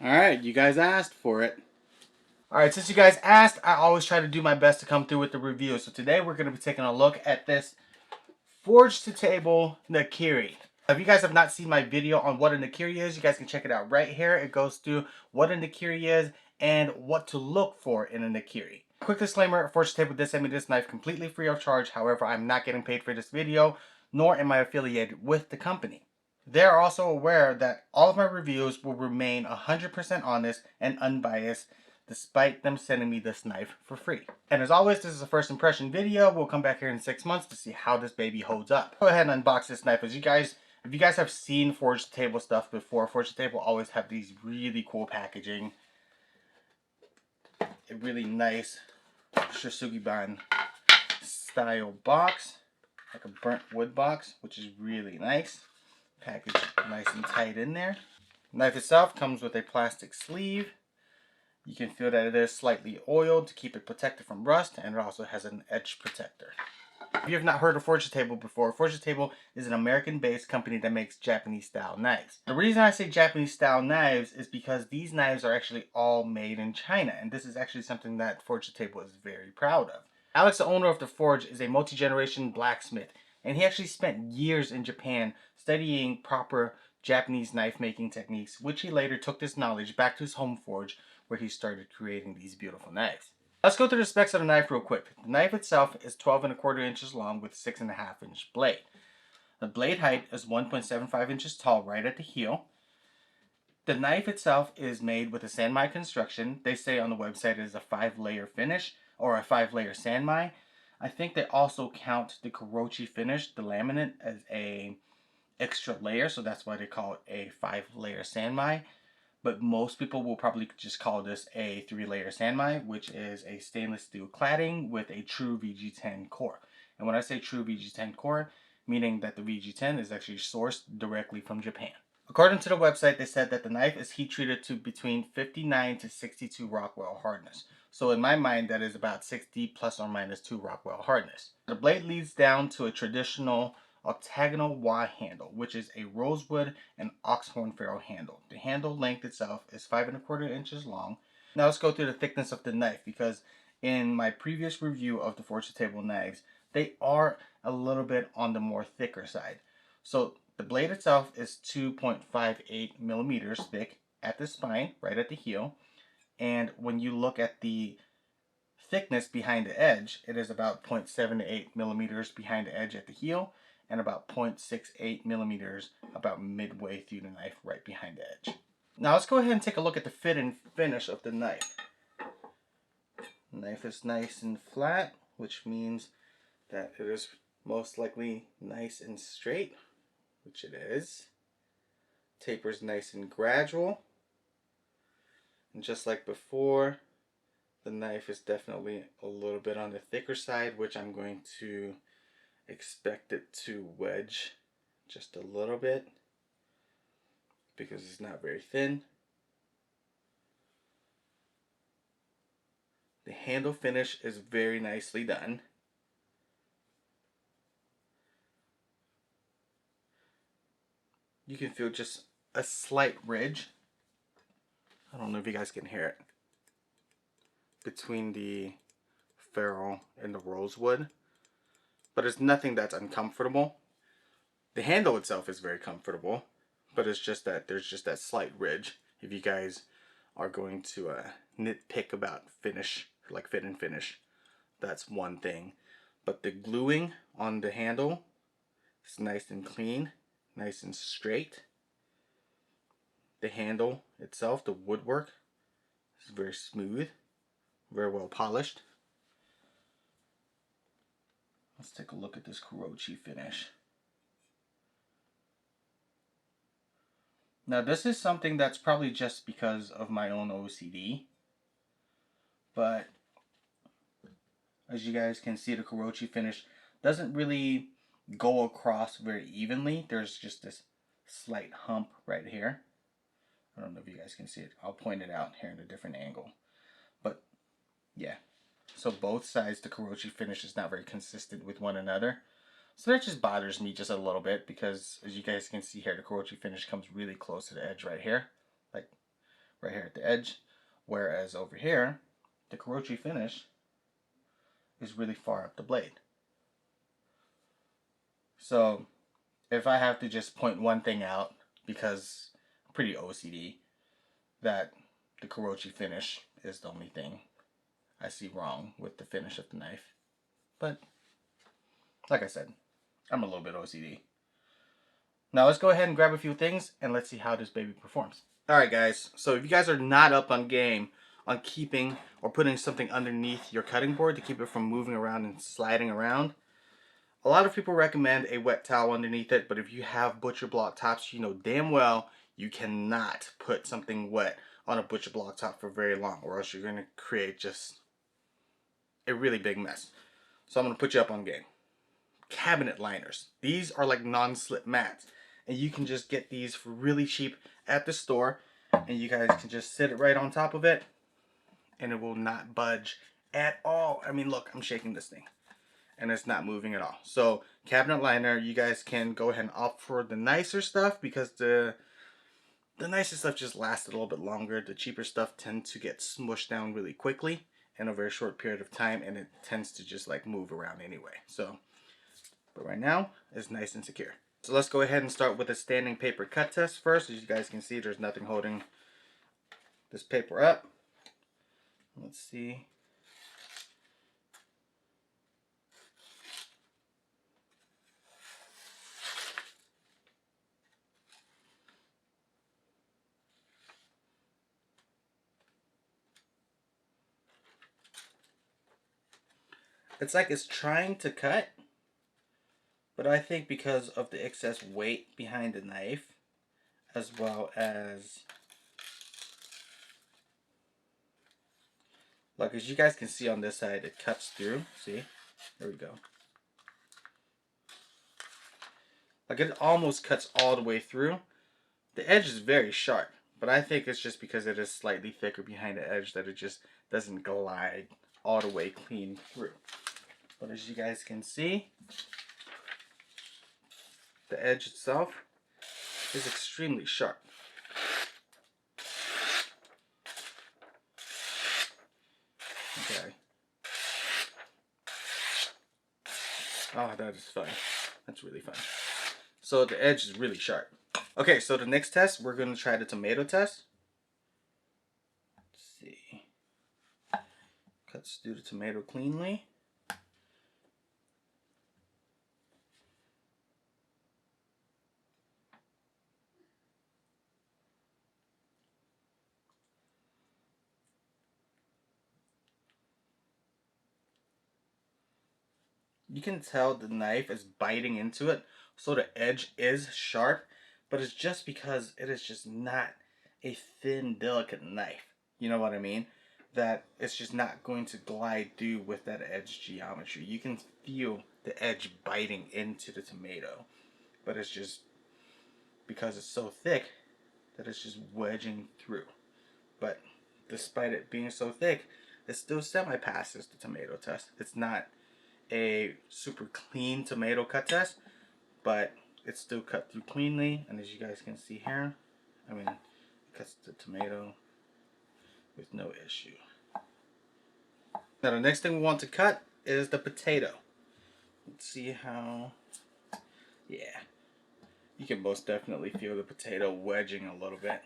Alright, you guys asked for it. Alright, since you guys asked, I always try to do my best to come through with the review. So today we're going to be taking a look at this Forge to Table Nakiri. If you guys have not seen my video on what a Nakiri is, you guys can check it out right here. It goes through what a Nakiri is and what to look for in a Nakiri. Quick disclaimer, Forge to Table did send me this knife completely free of charge. However, I'm not getting paid for this video, nor am I affiliated with the company. They are also aware that all of my reviews will remain 100% honest and unbiased despite them sending me this knife for free. And as always, this is a first impression video. We'll come back here in 6 months to see how this baby holds up. Go ahead and unbox this knife. If you guys have seen Forge to Table stuff before, Forge to Table always have these really cool packaging. A really nice Shisugiban style box, like a burnt wood box, which is really nice. Package nice and tight in there. The knife itself comes with a plastic sleeve. You can feel that it is slightly oiled to keep it protected from rust, and it also has an edge protector. If you have not heard of Forge to Table before, Forge to Table is an American-based company that makes Japanese-style knives. The reason I say Japanese-style knives is because these knives are actually all made in China, and this is actually something that Forge to Table is very proud of. Alex, the owner of the Forge, is a multi-generation blacksmith, and he actually spent years in Japan studying proper Japanese knife making techniques, which he later took this knowledge back to his home forge where he started creating these beautiful knives. Let's go through the specs of the knife real quick. The knife itself is 12¼ inches long with 6½ inch blade. The blade height is 1.75 inches tall right at the heel. The knife itself is made with a sanmai construction. They say on the website it is a 5-layer finish or a 5-layer sanmai. I think they also count the Kurochi Finish, the laminate, as a extra layer, so that's why they call it a 5-layer sanmai. But most people will probably just call this a 3-layer sanmai, which is a stainless steel cladding with a true VG10 core. And when I say true VG10 core, meaning that the VG10 is actually sourced directly from Japan. According to the website, they said that the knife is heat treated to between 59 to 62 Rockwell hardness. So in my mind, that is about 60 plus or minus 2 Rockwell hardness. The blade leads down to a traditional octagonal Y handle, which is a rosewood and oxhorn ferrule handle. The handle length itself is 5¼ inches long. Now let's go through the thickness of the knife, because in my previous review of the Forge to Table knives, they are a little bit on the more thicker side. So the blade itself is 2.58 millimeters thick at the spine, right at the heel. And when you look at the thickness behind the edge, it is about 0.78 millimeters behind the edge at the heel, and about 0.68 millimeters about midway through the knife right behind the edge. Now let's go ahead and take a look at the fit and finish of the knife. The knife is nice and flat, which means that it is most likely nice and straight, which it is. Tapers nice and gradual. And just like before, the knife is definitely a little bit on the thicker side, which I'm going to expect it to wedge just a little bit because it's not very thin. The handle finish is very nicely done. You can feel just a slight ridge. I don't know if you guys can hear it, between the ferrule and the rosewood, but it's nothing that's uncomfortable. The handle itself is very comfortable, but it's just that there's just that slight ridge. If you guys are going to nitpick about finish, like fit and finish, that's one thing. But the gluing on the handle is nice and clean, nice and straight. The handle itself, the woodwork, is very smooth, very well polished. Let's take a look at this Kurochi Finish. Now this is something that's probably just because of my own OCD, but as you guys can see, the Kurochi Finish doesn't really go across very evenly. There's just this slight hump right here. I don't know if you guys can see it. I'll point it out here in a different angle. But yeah, so both sides, the Kurochi Finish is not very consistent with one another. So that just bothers me just a little bit, because as you guys can see here, the Kurochi Finish comes really close to the edge right here. Like right here at the edge, whereas over here, the Kurochi Finish is really far up the blade. So if I have to just point one thing out, because I'm pretty OCD, that the Kurochi Finish is the only thing I see wrong with the finish of the knife. But like I said, I'm a little bit OCD. Now let's go ahead and grab a few things and let's see how this baby performs. Alright guys, so if you guys are not up on game on keeping or putting something underneath your cutting board to keep it from moving around and sliding around, a lot of people recommend a wet towel underneath it, but if you have butcher block tops, you know damn well you cannot put something wet on a butcher block top for very long, or else you're going to create just a really big mess. So I'm going to put you up on game. Cabinet liners. These are like non-slip mats, and you can just get these for really cheap at the store, and you guys can just sit it right on top of it and it will not budge at all. I mean, look, I'm shaking this thing and it's not moving at all. So cabinet liner, you guys can go ahead and opt for the nicer stuff, because the nicer stuff just lasts a little bit longer. The cheaper stuff tends to get smushed down really quickly in a very short period of time, and it tends to just like move around anyway. So, but right now it's nice and secure. So let's go ahead and start with a standing paper cut test first. As you guys can see, there's nothing holding this paper up. Let's see. It's like it's trying to cut, but I think because of the excess weight behind the knife, as well as, like, as you guys can see on this side, it cuts through. See? There we go. Like, it almost cuts all the way through. The edge is very sharp, but I think it's just because it is slightly thicker behind the edge that it just doesn't glide all the way clean through. But as you guys can see, the edge itself is extremely sharp. Okay. Oh, that is fun. That's really fun. So the edge is really sharp. Okay, so the next test, we're going to try the tomato test. Let's see. Cuts through the tomato cleanly. You can tell the knife is biting into it, so the edge is sharp, but it's just because it is just not a thin, delicate knife. You know what I mean? That it's just not going to glide through with that edge geometry. You can feel the edge biting into the tomato, but it's just because it's so thick that it's just wedging through. But despite it being so thick, it still semi-passes the tomato test. It's not a super clean tomato cut test, but it's still cut through cleanly, and as you guys can see here, I mean, it cuts the tomato with no issue. Now the next thing we want to cut is the potato. Let's see how, yeah, you can most definitely feel the potato wedging a little bit.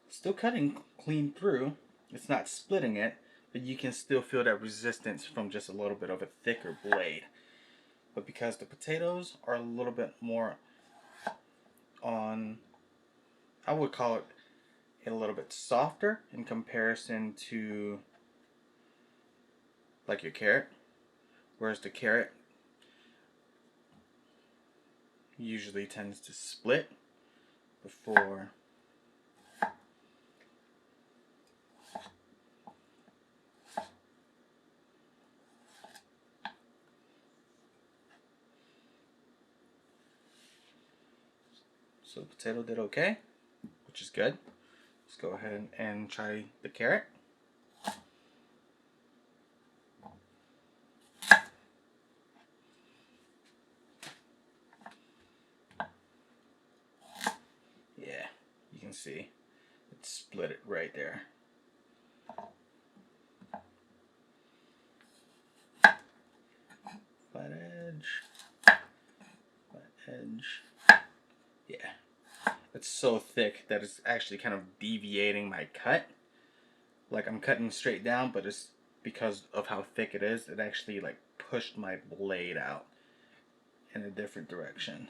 Still cutting clean through, it's not splitting it, but you can still feel that resistance from just a little bit of a thicker blade. But because the potatoes are a little bit more on, I would call it a little bit softer in comparison to like your carrot, whereas the carrot usually tends to split before so the potato did okay, which is good. Let's go ahead and try the carrot. Yeah, you can can see. It split it right there. Flat edge. Flat edge. Yeah. It's so thick that it's actually kind of deviating my cut. Like I'm cutting straight down, but it's because of how thick it is, it actually like pushed my blade out in a different direction.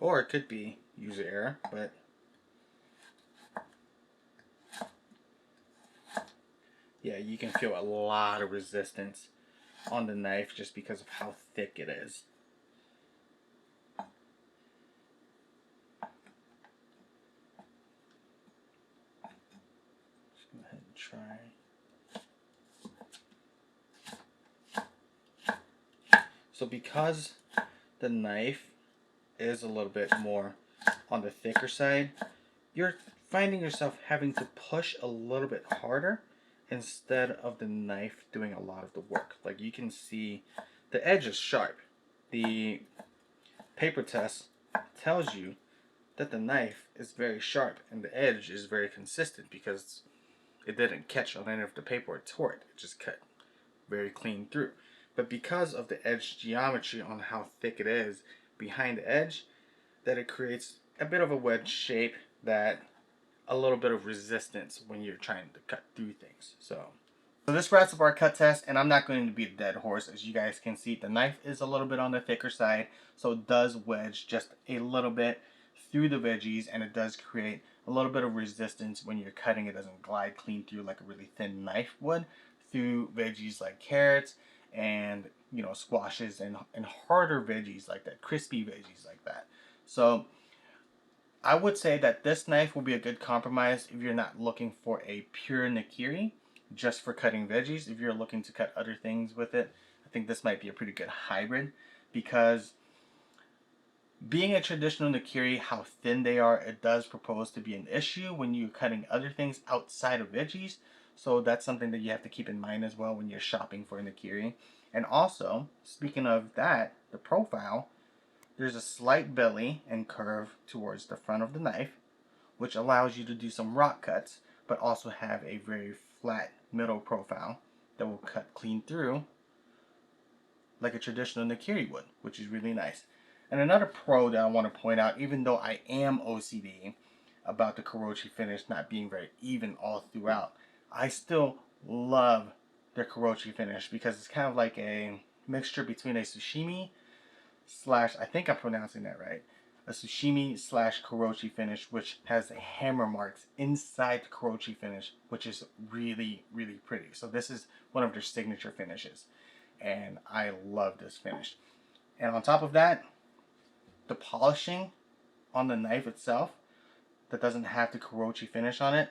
Or it could be user error, but yeah, you can feel a lot of resistance on the knife just because of how thick it is. Just go ahead and try. So because the knife is a little bit more on the thicker side, you're finding yourself having to push a little bit harder instead of the knife doing a lot of the work. Like you can see the edge is sharp. The paper test tells you that the knife is very sharp and the edge is very consistent because it didn't catch on any of the paper or tore it. It just cut very clean through. But because of the edge geometry on how thick it is behind the edge, that it creates a bit of a wedge shape, that a little bit of resistance when you're trying to cut through things. So this wraps up our cut test, and I'm not going to beat a dead horse. As you guys can see, the knife is a little bit on the thicker side, so it does wedge just a little bit through the veggies, and it does create a little bit of resistance when you're cutting. It doesn't glide clean through like a really thin knife would through veggies like carrots and, you know, squashes and harder veggies like that, crispy veggies like that. So I would say that this knife will be a good compromise if you're not looking for a pure nakiri just for cutting veggies. If you're looking to cut other things with it, I think this might be a pretty good hybrid, because being a traditional nakiri, how thin they are, it does propose to be an issue when you're cutting other things outside of veggies. So that's something that you have to keep in mind as well when you're shopping for a nakiri. And also, speaking of that, the profile, there's a slight belly and curve towards the front of the knife, which allows you to do some rock cuts, but also have a very flat middle profile that will cut clean through like a traditional nakiri would, which is really nice. And another pro that I want to point out, even though I am OCD about the Kurochi Finish not being very even all throughout, I still love the Kurochi Finish because it's kind of like a mixture between a sashimi slash, I think I'm pronouncing that right, a sashimi slash Kurochi Finish, which has the hammer marks inside the Kurochi Finish, which is really, really pretty. So this is one of their signature finishes, and I love this finish. And on top of that, the polishing on the knife itself that doesn't have the Kurochi Finish on it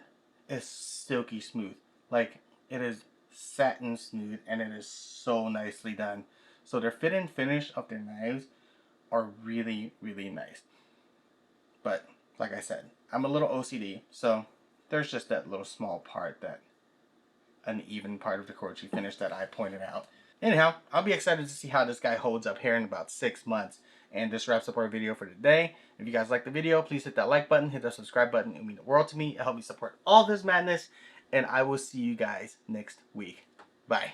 is silky smooth. Like, it is satin smooth, and it is so nicely done. So their fit and finish of their knives are really, really nice. But like I said, I'm a little OCD, so there's just that little small part, that uneven part of the Kurochi Finish that I pointed out. Anyhow, I'll be excited to see how this guy holds up here in about 6 months. And this wraps up our video for today. If you guys like the video, please hit that like button, hit that subscribe button. It would mean the world to me. It helps me support all this madness. And I will see you guys next week. Bye.